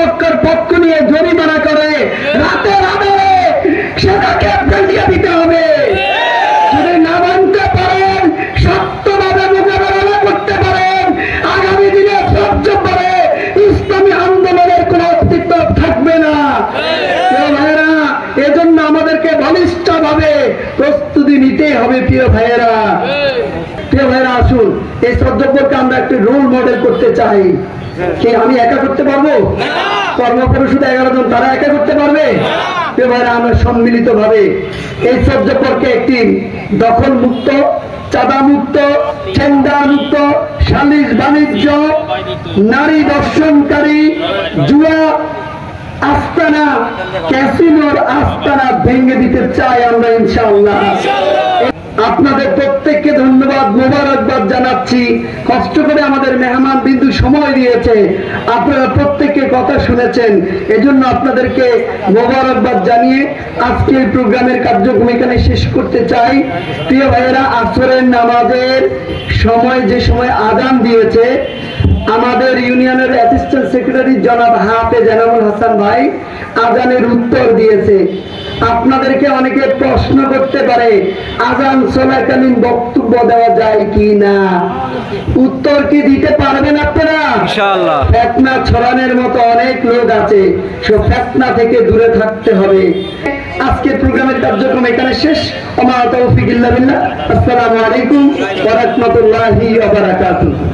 কর্তৃপক্ষের পক্ষ নিয়ে জরিমানা করে রাতের আধারে সেটাকে ফেলিয়ে দিতে হবে। যদি না মানতে পারেন, সত্যভাবে মোকাবেলা করতে পারেন, আগামী দিনে সহ্য করে ইসলামী আন্দোলনের কোন অস্তিত্ব থাকবে না। ভাইয়েরা, এজন্য আমাদেরকে বলিষ্ঠ ভাবে প্রস্তুতি নিতে হবে। প্রিয় ভাইয়েরা, আসুন এই সদ্যপরকে আমরা একটি রোল মডেল করতে চাই। কি আমি একা করতে পারবো? কর্মকর্তা শুধু 11 জন, তারা একা করতে পারবে? প্রিয় ভাইয়েরা, আমরা সম্মিলিত ভাবে এই সদ্যপরকে একটি দখল মুক্ত, চাঁদা মুক্ত, টেন্ডার মুক্ত, সালিশ বাণিজ্য, নারী দর্শনকারী, জুয়া আস্তানা, ক্যাসিনোর আস্তানা ভেঙে দিতে চাই আমরা ইনশাআল্লাহ। আপনাদের প্রত্যেককে ধন্যবাদ, মোবারকবাদ জানাচ্ছি। কষ্ট করে আমাদের মেহমান বিন্দু সময় দিয়েছে, আপনারা প্রত্যেককে কথা শুনেছেন, এজন্য আপনাদেরকে মোবারকবাদ জানিয়ে আজকের প্রোগ্রামের কার্যক্রম এখানে শেষ করতে চাই। প্রিয় ভাইয়েরা, আসরের নামাজের সময় যে সময় আযান দিয়েছে, আমাদের ইউনিয়নের অ্যাসিস্ট্যান্ট সেক্রেটারি জনাব হাফেজ এনামুল হাসান ভাই আযানের উত্তর দিয়েছে। আপনাদেরকে অনেকে প্রশ্ন করতে পারে আযান চলাকালীন বক্তব্য দেওয়া যায় কি না, উত্তর কি দিতে পারবেন আপনারা? ইনশাআল্লাহ। ফিতনা ছড়ানোর মতো অনেক লোক আছে, সব ফিতনা থেকে দূরে থাকতে হবে। আজকের প্রোগ্রামের কার্যক্রম এখানে শেষ। ওয়া মা তাওফীক ইল্লা বিল্লাহ। আসসালামু আলাইকুম ওয়া রাহমাতুল্লাহি ওয়া বারাকাতুহু।